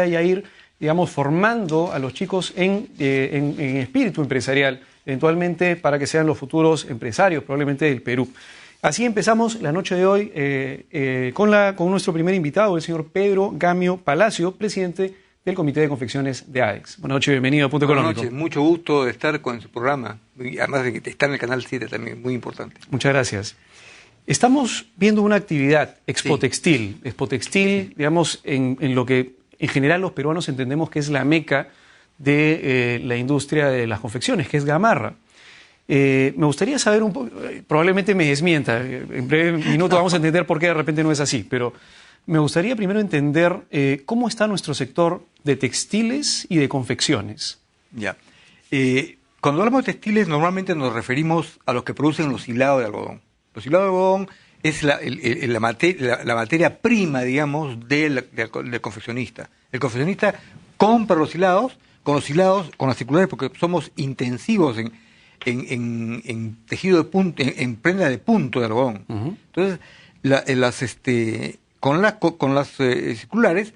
ya ir, digamos, formando a los chicos en espíritu empresarial, eventualmente para que sean los futuros empresarios, probablemente del Perú. Así empezamos la noche de hoy con nuestro primer invitado, el señor Pedro Gamio Palacio, presidente del Comité de Confecciones de AEX. Buenas noches, bienvenido a Punto Económico. Buenas noches, mucho gusto de estar con su programa, y además de estar en el Canal 7 también, muy importante. Muchas gracias. Estamos viendo una actividad, Expo Textil. Expo Textil, digamos, en lo que en general los peruanos entendemos que es la meca de la industria de las confecciones, que es Gamarra. Me gustaría saber un poco, probablemente me desmienta, en breve minuto vamos a entender por qué de repente no es así, pero me gustaría primero entender cómo está nuestro sector de textiles y de confecciones. Ya. Cuando hablamos de textiles, normalmente nos referimos a los que producen los hilados de algodón. Los hilados de algodón es la materia prima, digamos, del confeccionista. El confeccionista compra los hilados, con las circulares, porque somos intensivos en tejido de punto, en prenda de punto de algodón. Uh-huh. Entonces, con las circulares,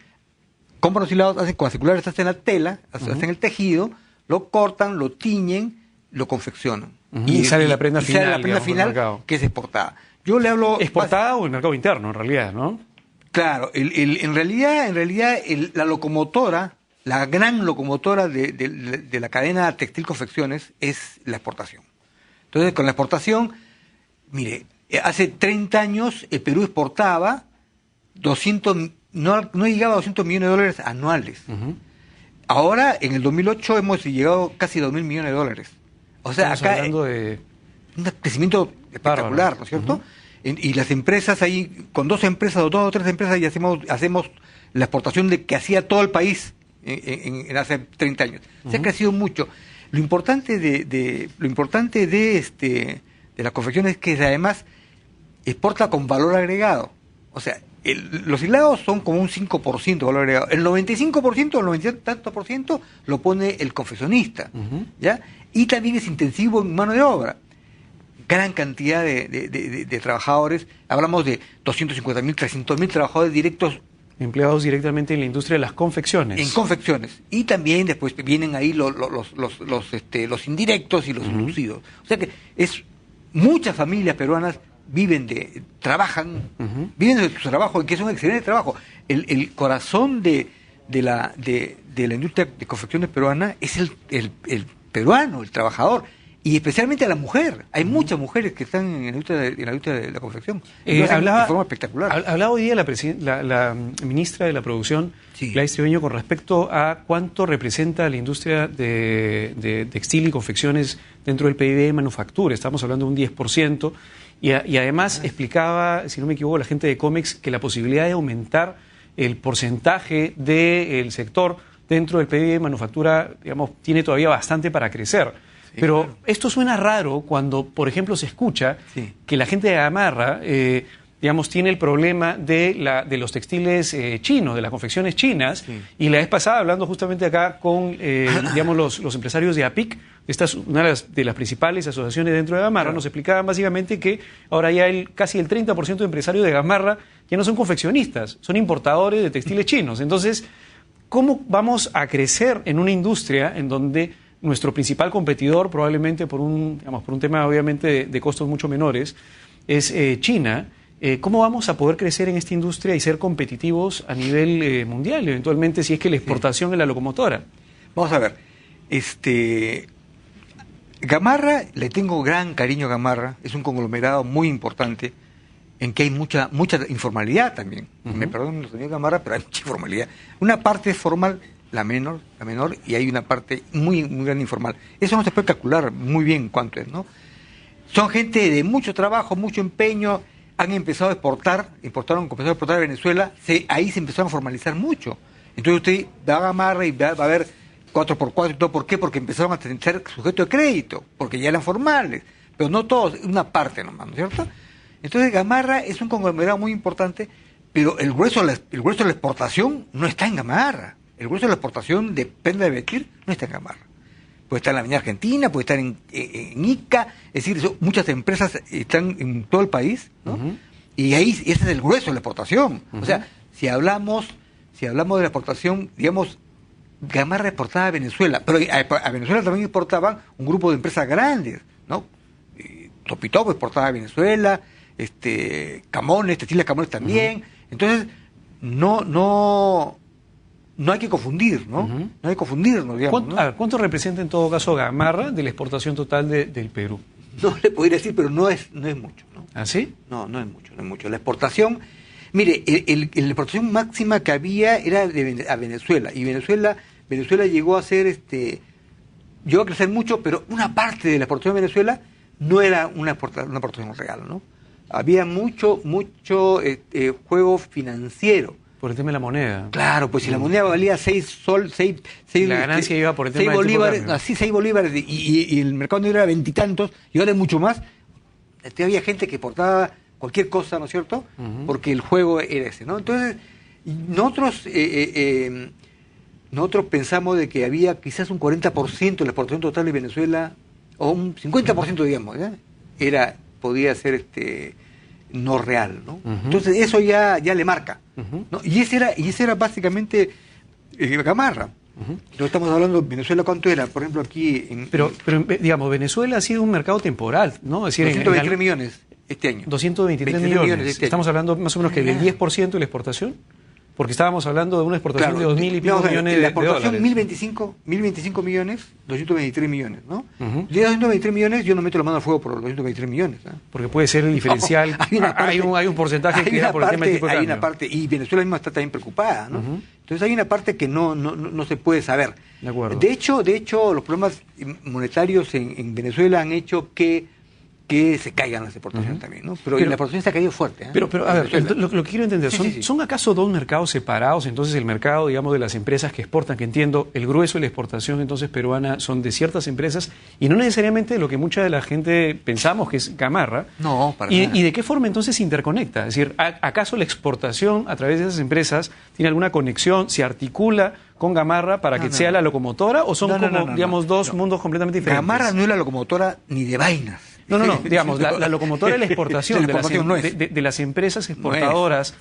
compran los hilados, con las circulares hacen la tela, hacen el tejido, lo cortan, lo tiñen, lo confeccionan. Uh-huh. Y sale la prenda final. Sale la prenda final, que es exportada. Yo le hablo... ¿Exportada o el mercado interno, en realidad, no? Claro, en realidad la locomotora, la gran locomotora de la cadena textil confecciones es la exportación. Entonces, con la exportación, mire, hace 30 años el Perú exportaba no llegaba a 200 millones de dólares anuales. Uh-huh. Ahora, en el 2008, hemos llegado casi a 2.000 millones de dólares. O sea, estamos acá hablando de un crecimiento espectacular, ¿no es cierto? Uh-huh. Y las empresas ahí, con dos o tres empresas, ya hacemos la exportación que hacía todo el país en hace 30 años. Uh-huh. Se ha crecido mucho. Lo importante de la confección es que además exporta con valor agregado. O sea, los hilados son como un 5% de valor agregado. El 95%, el 90 y tanto por ciento lo pone el confeccionista. Uh-huh. ¿Ya? Y también es intensivo en mano de obra. Gran cantidad de trabajadores. Hablamos de 250.000, 300.000 trabajadores directos. Empleados directamente en la industria de las confecciones. En confecciones. Y también después vienen ahí los indirectos y los inducidos. O sea que muchas familias peruanas trabajan, uh-huh, viven de su trabajo, que es un excelente trabajo. El corazón de la industria de confecciones peruana es el peruano, el trabajador. Y especialmente a la mujer. Hay muchas mujeres que están en la industria de la confección. De forma espectacular. Hablaba hoy día la ministra de la Producción, sí, Gladys Trigueño, con respecto a cuánto representa la industria de textil y confecciones dentro del PIB de manufactura. Estamos hablando de un 10%. Y además explicaba, si no me equivoco, la gente de Comex, que la posibilidad de aumentar el porcentaje del sector dentro del PIB de manufactura, digamos, tiene todavía bastante para crecer. Sí, pero claro, esto suena raro cuando, por ejemplo, se escucha, sí, que la gente de Gamarra, digamos, tiene el problema de los textiles chinos, de las confecciones chinas, sí, y la vez pasada, hablando justamente acá con, digamos, los empresarios de APIC, esta es una de las principales asociaciones dentro de Gamarra, claro, nos explicaban básicamente que ahora ya casi el 30% de empresarios de Gamarra ya no son confeccionistas, son importadores de textiles chinos. Entonces, ¿cómo vamos a crecer en una industria en donde nuestro principal competidor, probablemente por un tema obviamente de costos mucho menores, es China? ¿Cómo vamos a poder crecer en esta industria y ser competitivos a nivel mundial, eventualmente, si es que la exportación, sí, es la locomotora? Vamos a ver, Gamarra, le tengo gran cariño a Gamarra, es un conglomerado muy importante en que hay mucha informalidad también. Uh-huh. Me perdonen los amigos de Gamarra, pero hay mucha informalidad. Una parte es formal, la menor, y hay una parte muy, muy grande informal. Eso no se puede calcular muy bien cuánto es, ¿no? Son gente de mucho trabajo, mucho empeño, han empezado a empezaron a exportar a Venezuela, ahí se empezaron a formalizar mucho. Entonces usted va a Gamarra y va a ver 4x4 y todo. ¿Por qué? Porque empezaron a ser sujetos de crédito, porque ya eran formales, pero no todos, una parte nomás, ¿no es cierto? Entonces Gamarra es un conglomerado muy importante, pero el grueso de la exportación no está en Gamarra. El grueso de la exportación de prenda de vestir no está en Gamarra. Puede estar en la Avenida Argentina, puede estar en Ica, es decir, muchas empresas están en todo el país, ¿no? Uh-huh. Y ahí ese es el grueso de la exportación. Uh-huh. O sea, si hablamos si hablamos de la exportación, digamos, Gamarra exportaba a Venezuela, pero a Venezuela también exportaban un grupo de empresas grandes, ¿no? Topitopo exportaba a Venezuela, Camones, Textiles Camones también. Entonces, no hay que confundir, ¿no? No hay que confundirnos, digamos. A ver, ¿cuánto representa en todo caso Gamarra de la exportación total del Perú? No le podría decir, pero no es mucho, ¿no? ¿Ah, sí? No es mucho. La exportación, mire, la exportación máxima que había era a Venezuela, y Venezuela llegó a ser, llegó a crecer mucho, pero una parte de la exportación de Venezuela no era una exportación real, ¿no? Había mucho juego financiero. Por el tema de la moneda. Claro, pues si la moneda valía 6 la ganancia iba por el tema 6 bolívares, así 6 bolívares, y el mercado negro era 20 y tantos, y ahora es mucho más. Había gente que exportaba cualquier cosa, ¿no es cierto? Porque el juego era ese, ¿no? Entonces, nosotros pensamos de que había quizás un 40% de la exportación total de Venezuela, o un 50%, digamos, podía ser no real, ¿no? Entonces eso ya le marca, ¿no? Y ese era básicamente Gamarra. No estamos hablando de Venezuela, ¿cuánto era? Por ejemplo, aquí pero digamos, Venezuela ha sido un mercado temporal, ¿no? Es decir, 223 millones este año. 223 millones. Este Estamos hablando más o menos que del 10% de la exportación. Porque estábamos hablando de una exportación de 2.000 y pico millones de dólares. La exportación, 1.025 millones, 223 millones, ¿no? De 223 millones, yo no meto la mano al fuego por los 223 millones. ¿Eh? Porque puede ser el diferencial. No, hay un porcentaje que queda por el tema del tipo de cambio. Hay una parte, y Venezuela misma está también preocupada, ¿no? Entonces hay una parte que no se puede saber. De acuerdo. De hecho, los problemas monetarios en Venezuela han hecho que se caigan las exportaciones también, ¿no? Pero la exportación se ha caído fuerte. ¿Eh? Pero a ver, lo que quiero entender, ¿son acaso dos mercados separados? Entonces el mercado, digamos, de las empresas que exportan, que entiendo, el grueso de la exportación entonces peruana son de ciertas empresas y no necesariamente de lo que mucha de la gente pensamos que es Gamarra. No, para nada. ¿Y de qué forma entonces se interconecta? Es decir, ¿acaso la exportación a través de esas empresas tiene alguna conexión, se articula con Gamarra para que sea la locomotora o son digamos, dos mundos completamente diferentes? Gamarra no es la locomotora ni de vainas. No, digamos, la locomotora de la exportación, de las empresas exportadoras,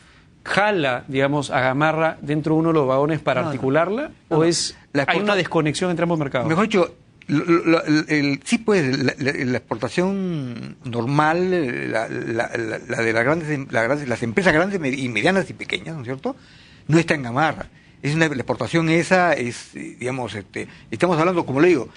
¿jala, digamos, a Gamarra dentro de uno de los vagones para articularla? ¿O hay una desconexión entre ambos mercados? Mejor dicho, sí, pues, la exportación normal, la de las empresas grandes y medianas y pequeñas, ¿no es cierto?, no está en Gamarra. La exportación esa es, digamos, estamos hablando, como le digo,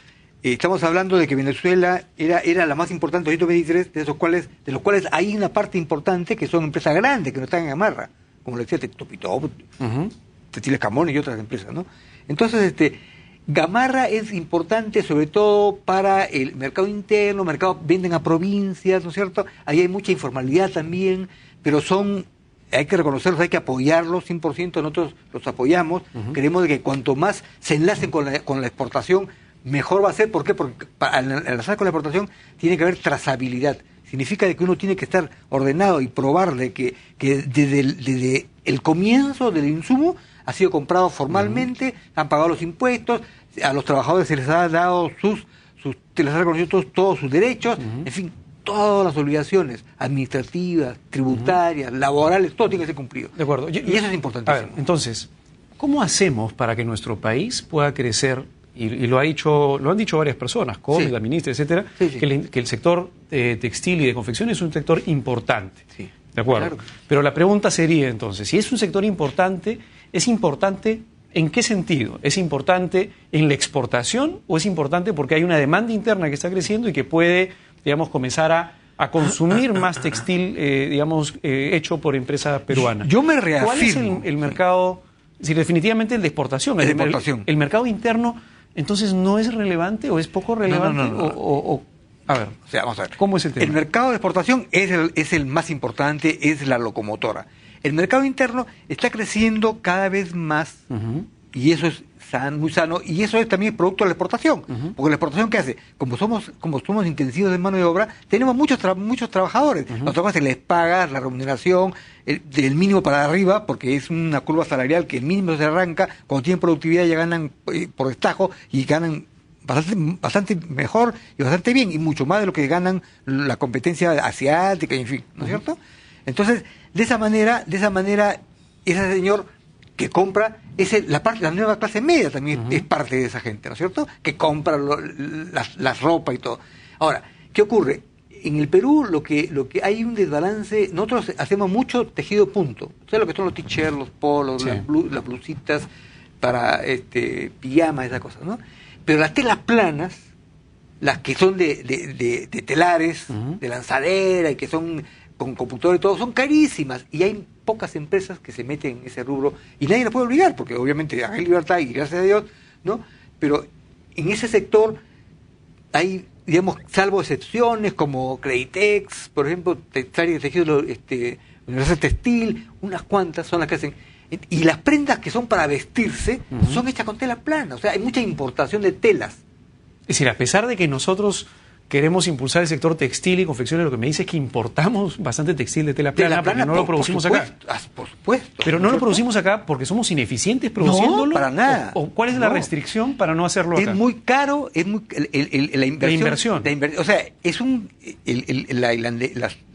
estamos hablando de que Venezuela era la más importante, 223, de los cuales hay una parte importante que son empresas grandes, que no están en Gamarra, como le decía, Topitopo, Textiles Camones y otras empresas, ¿no? Entonces, Gamarra es importante sobre todo para el mercado interno, venden a provincias, ¿no es cierto? Ahí hay mucha informalidad también, pero hay que reconocerlos, hay que apoyarlos 100%, nosotros los apoyamos, creemos de que cuanto más se enlacen con la exportación, mejor va a ser. ¿Por qué? Porque al enlazar con la exportación tiene que haber trazabilidad. Significa de que uno tiene que estar ordenado y probar de que desde el comienzo del insumo ha sido comprado formalmente, han pagado los impuestos, a los trabajadores se les ha dado se les ha reconocido todos sus derechos, en fin, todas las obligaciones administrativas, tributarias, laborales, todo tiene que ser cumplido. De acuerdo. Y eso es importantísimo. A ver, entonces, ¿cómo hacemos para que nuestro país pueda crecer? Y lo han dicho varias personas, Comi, la ministra, etcétera, que el sector textil y de confección es un sector importante. Sí. ¿De acuerdo? Claro. Pero la pregunta sería entonces, si es un sector importante, ¿es importante en qué sentido? ¿Es importante en la exportación o es importante porque hay una demanda interna que está creciendo y que puede, digamos, comenzar a consumir más textil, hecho por empresas peruanas? Yo me reafirmo. ¿Cuál es el mercado? Si definitivamente el de exportación. El mercado interno, entonces, ¿no es relevante o es poco relevante? No. A ver, vamos a ver. ¿Cómo es el tema? El mercado de exportación es el más importante, es la locomotora. El mercado interno está creciendo cada vez más y eso es muy sano, y eso es también producto de la exportación, porque la exportación, ¿qué hace? Como somos intensivos de mano de obra, tenemos muchos trabajadores. Los trabajadores se les paga la remuneración del mínimo para arriba, porque es una curva salarial que el mínimo se arranca, cuando tienen productividad ya ganan por destajo y ganan bastante mejor y bastante bien, y mucho más de lo que ganan la competencia asiática, en fin, ¿no es cierto? Entonces, de esa manera, ese señor que compra, la nueva clase media también es parte de esa gente, ¿no es cierto? Que compra las ropa y todo. Ahora, ¿qué ocurre? En el Perú lo que hay un desbalance. Nosotros hacemos mucho tejido punto. ¿Sabes lo que son los t-shirts, los polos, las blusitas para pijamas, esas cosas, ¿no? Pero las telas planas, las que son de telares, de lanzadera y que son con computador y todo, son carísimas. Y hay pocas empresas que se meten en ese rubro y nadie las puede obligar, porque obviamente hay libertad y gracias a Dios, ¿no? Pero en ese sector hay, digamos, salvo excepciones como Creditex, por ejemplo, Textil, Tejido, Universal Textil, unas cuantas son las que hacen. Y las prendas que son para vestirse son hechas con tela plana. O sea, hay mucha importación de telas. Es decir, a pesar de que nosotros queremos impulsar el sector textil y confecciones, lo que me dice es que importamos bastante textil de tela plana, porque no lo producimos acá. Por supuesto. Pero no lo producimos acá porque somos ineficientes produciéndolo. No, para nada. ¿O cuál es la restricción para no hacerlo acá? Es muy caro, es muy la inversión. O sea, es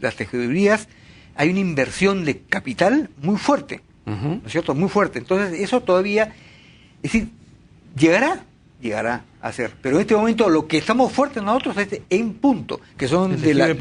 las tejedurías, hay una inversión de capital muy fuerte, ¿no es cierto? Muy fuerte. Entonces, eso todavía, es decir, llegará a ser. Pero en este momento lo que estamos fuertes nosotros es en punto, que son de los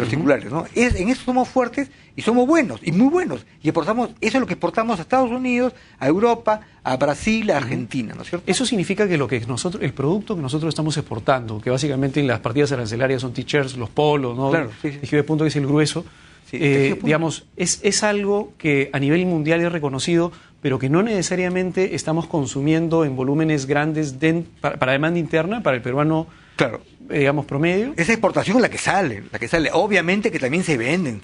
circulares, ¿no? En eso somos fuertes y somos buenos, y muy buenos. Y exportamos, eso es lo que exportamos a Estados Unidos, a Europa, a Brasil, a Argentina, ¿no es cierto? Eso significa que el producto que nosotros estamos exportando, que básicamente en las partidas arancelarias son t-shirts, los polos, ¿no? Claro, sí. Tejido de punto, que es el grueso. Sí, digamos, es algo que a nivel mundial es reconocido, pero que no necesariamente estamos consumiendo en volúmenes grandes para demanda interna, para el peruano, claro, digamos, promedio. Esa exportación es la que sale. Obviamente que también se venden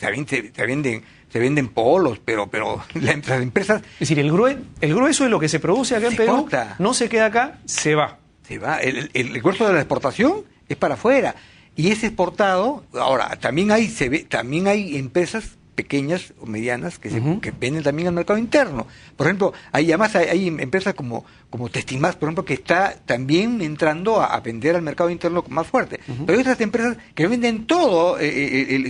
polos, pero las empresas... Es decir, el grueso de lo que se produce acá en Perú no se queda acá, se va. Se va. El grueso de la exportación es para afuera. Y es exportado. Ahora, también hay empresas pequeñas o medianas que venden también al mercado interno. Por ejemplo, hay empresas como Testimás, por ejemplo, que está también entrando a vender al mercado interno más fuerte. Pero hay otras empresas que venden todo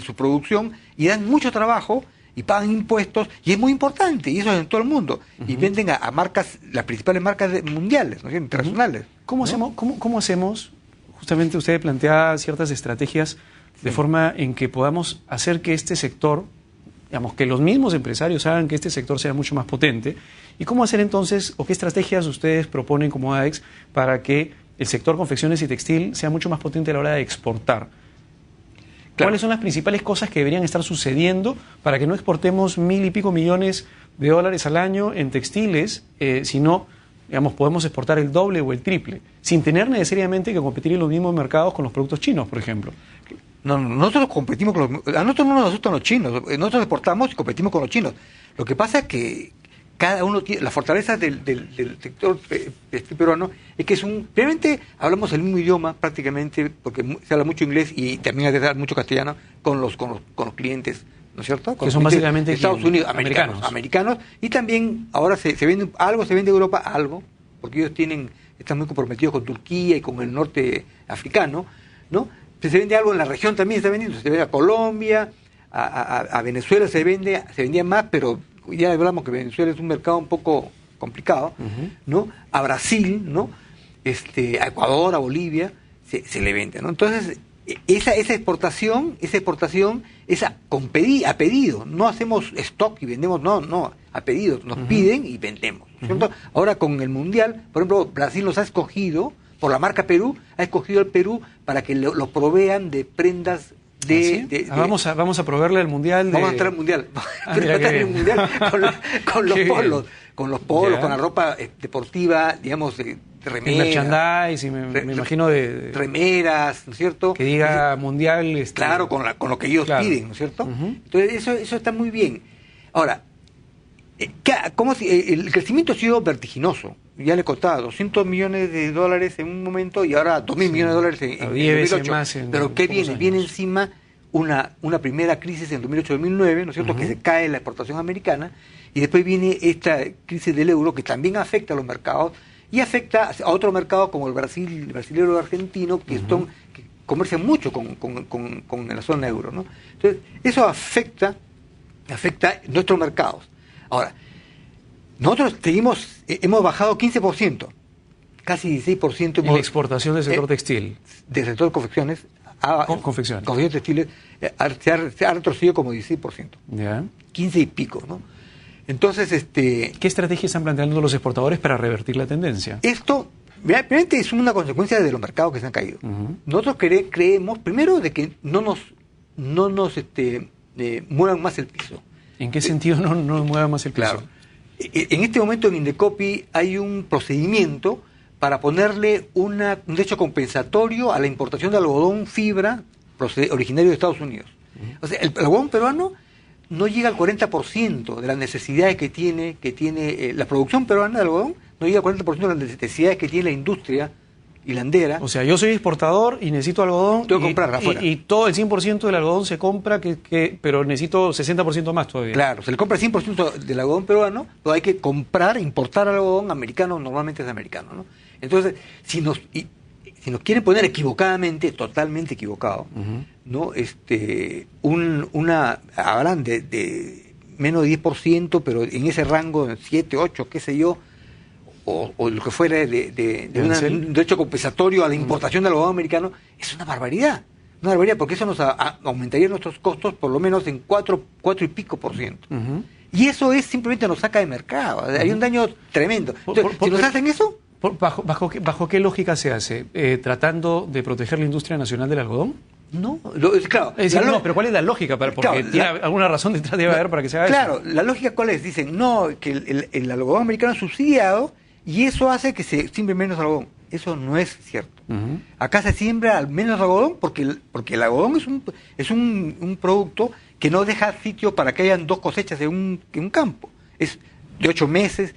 su producción y dan mucho trabajo y pagan impuestos, y es muy importante, y eso es en todo el mundo. Y venden a marcas, las principales marcas mundiales, ¿no? Internacionales. ¿Cómo hacemos? Justamente usted plantea ciertas estrategias de forma en que podamos hacer que este sector, digamos, que los mismos empresarios hagan que este sector sea mucho más potente. ¿Y cómo hacer entonces, o qué estrategias ustedes proponen como ADEX para que el sector confecciones y textil sea mucho más potente a la hora de exportar? Claro. ¿Cuáles son las principales cosas que deberían estar sucediendo para que no exportemos 1.000 y pico millones de dólares al año en textiles, sino, digamos, podemos exportar el doble o el triple, sin tener necesariamente que competir en los mismos mercados con los productos chinos, por ejemplo? No, nosotros competimos a nosotros no nos asustan los chinos, nosotros exportamos y competimos con los chinos. Lo que pasa es que cada uno tiene, la fortaleza del sector peruano es que realmente hablamos el mismo idioma prácticamente, porque se habla mucho inglés y también hay que hablar mucho castellano con los clientes, ¿no es cierto? Que son básicamente Estados Unidos, americanos, y también ahora se vende Europa, algo, porque ellos están muy comprometidos con Turquía y con el norte africano, ¿no? Se vende algo en la región también, se vende a Colombia, a Venezuela se vendía más, pero ya hablamos que Venezuela es un mercado un poco complicado, ¿no? A Brasil, ¿no? A Ecuador, a Bolivia, se le vende, ¿no? Entonces, esa exportación es a pedido, no hacemos stock y vendemos, no, a pedido, nos piden y vendemos, ¿cierto? Ahora con el Mundial, por ejemplo, Brasil nos ha escogido, por la marca Perú, ha escogido al Perú para que lo provean de prendas vamos a proveerle al Mundial. Vamos a entrar al Mundial. Con los polos. Con los polos, con la ropa deportiva, digamos, de remeras. El merchandising, me imagino de remeras, ¿no es cierto? Que diga Mundial. Claro, con lo que ellos piden, ¿no es cierto? Entonces, eso está muy bien. Ahora, el crecimiento ha sido vertiginoso. Ya le costaba $200 millones en un momento y ahora $2.000 millones en 2008. Más pero ¿qué viene? Viene encima una primera crisis en 2008-2009, ¿no es cierto? Que se cae la exportación americana, y después viene esta crisis del euro que también afecta a los mercados y afecta a otro mercado como el brasilero argentino, que comercian mucho con la zona euro, ¿no? Entonces, eso afecta nuestros mercados. Ahora, nosotros hemos bajado 15%, casi 16%. En la exportación del sector textil. Del sector de confecciones. Confecciones. Confecciones textiles se ha retrocedido como 16%. Ya. 15 y pico, ¿no? Entonces, ¿qué estrategias están planteando los exportadores para revertir la tendencia? Esto, realmente es una consecuencia de los mercados que se han caído. Nosotros creemos, primero, de que no nos muevan más el piso. ¿En qué sentido no muevan más el piso? Claro. En este momento en Indecopi hay un procedimiento para ponerle un derecho compensatorio a la importación de algodón fibra originario de Estados Unidos. O sea, el algodón peruano no llega al 40% de las necesidades que tiene la producción peruana de algodón, no llega al 40% de las necesidades que tiene la industria hilandera. O sea, yo soy exportador y necesito algodón. Tengo que comprar afuera. Y todo el 100% del algodón se compra, pero necesito 60% más todavía. Claro, se le compra el 100% del algodón peruano, pero hay que importar algodón americano, normalmente es americano, ¿no? Entonces, si nos quieren poner equivocadamente, totalmente equivocado, ¿no? Habrán de menos de 10%, pero en ese rango de 7, 8, qué sé yo, o lo que fuera de un derecho compensatorio a la importación de algodón americano, es una barbaridad. Una barbaridad, porque eso nos aumentaría nuestros costos por lo menos en 4 y pico %. Y eso simplemente nos saca de mercado. Hay un daño tremendo. Entonces, si nos hacen eso... ¿Bajo qué lógica se hace? ¿Tratando de proteger la industria nacional del algodón? No, claro. Pero ¿cuál es la lógica? Porque tiene alguna razón detrás debe haber para que se haga eso. Claro, la lógica ¿cuál es? Dicen, no, que el algodón americano es subsidiado y eso hace que se siembre menos algodón. Eso no es cierto. Acá se siembra al menos algodón porque el algodón es un producto que no deja sitio para que hayan 2 cosechas en un campo. Es de 8 meses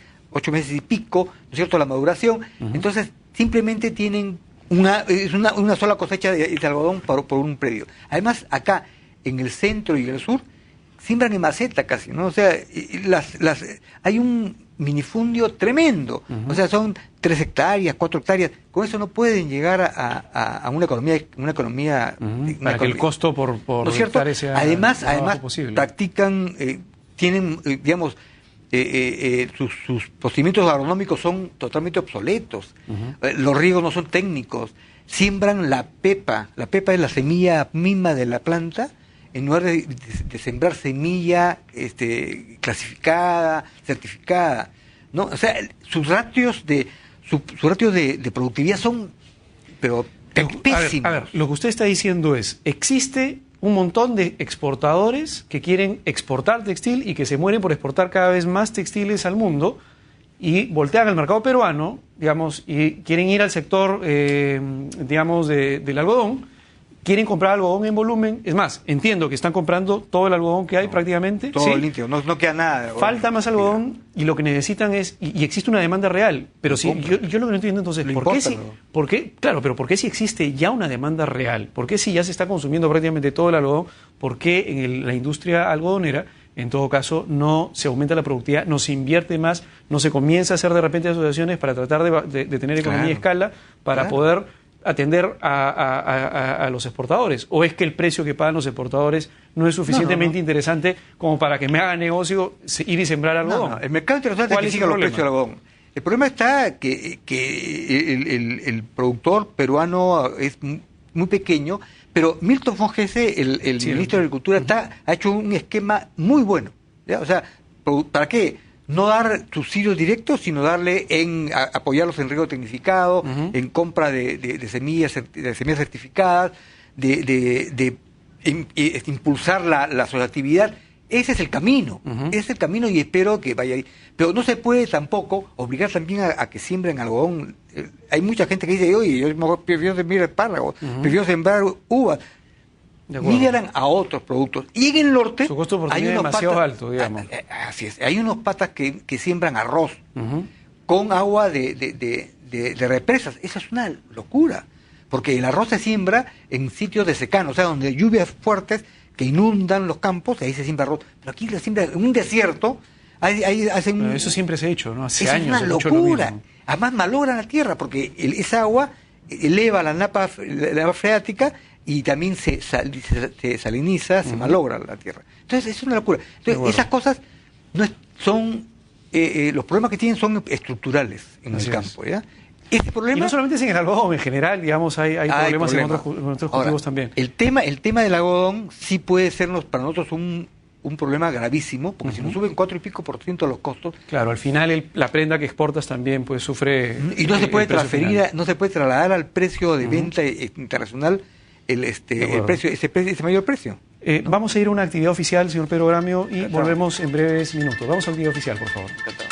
y pico, ¿no es cierto?, la maduración. Entonces, simplemente tienen una sola cosecha de algodón por un predio. Además, acá, en el centro y en el sur, siembran en maceta casi, ¿no? O sea, hay un minifundio tremendo. O sea, son 3 hectáreas, 4 hectáreas. Con eso no pueden llegar a una economía... Para que el costo por ¿no es cierto? sea además posible. Practican, tienen, digamos... sus procedimientos agronómicos son totalmente obsoletos. Los riegos no son técnicos. Siembran la pepa. La pepa es la semilla misma de la planta, en lugar de sembrar semilla clasificada, certificada, ¿no? O sea, sus ratios de productividad son pésimos. A ver, lo que usted está diciendo es, existe un montón de exportadores que quieren exportar textil y que se mueren por exportar cada vez más textiles al mundo y voltean al mercado peruano, digamos, y quieren ir al sector, digamos, del algodón, quieren comprar algodón en volumen. Es más, entiendo que están comprando todo el algodón que hay prácticamente. Todo limpio, no queda nada. Falta más algodón y lo que necesitan es, y existe una demanda real, pero si yo lo que no entiendo entonces, ¿por qué si existe ya una demanda real? ¿Por qué si ya se está consumiendo prácticamente todo el algodón? ¿Por qué en la industria algodonera, en todo caso, no se aumenta la productividad, no se invierte más, no se comienza a hacer de repente asociaciones para tratar de tener economía de escala para poder atender a los exportadores? ¿O es que el precio que pagan los exportadores no es suficientemente interesante como para que me haga negocio ir y sembrar algodón? No. El mercado internacional es que siga los precios del algodón. El problema está que el productor peruano es muy pequeño, pero Milton Fongese, el ministro de Agricultura, ha hecho un esquema muy bueno, ¿ya? O sea, ¿para qué? No dar subsidios directos, sino apoyarlos en riego tecnificado, en compra de semillas certificadas, de impulsar la asociatividad. Ese es el camino, y espero que vaya ahí. Pero no se puede tampoco obligar también a que siembren algodón. Hay mucha gente que dice, oye, yo prefiero sembrar espárragos, prefiero sembrar uvas. Migran a otros productos. Y en el norte su costo de oportunidad es demasiado alto, digamos. Así es. Hay unos patas que siembran arroz con agua de represas. Esa es una locura. Porque el arroz se siembra en sitios de secano, o sea, donde hay lluvias fuertes que inundan los campos, y ahí se siembra arroz. Pero aquí se siembra en un desierto. Eso siempre se ha hecho, ¿no? Hace años. Es una locura. Además malogran la tierra porque esa agua eleva la napa freática y también se saliniza, se malogra la tierra. Entonces es una locura. Entonces esas cosas son los problemas que tienen son estructurales en el campo, ¿ya? Este problema, y no solamente es en el algodón, en general, digamos, hay problemas en otros cultivos también. El tema del algodón sí puede sernos para nosotros un problema gravísimo, porque si nos suben 4 y pico % los costos... Claro, al final la prenda que exportas también pues sufre... Y no se puede transferir, no se puede trasladar al precio de venta internacional ese mayor precio. Vamos a ir a una actividad oficial, señor Pedro Gramio, y volvemos en breves minutos. Vamos a la actividad oficial, por favor. Encantado.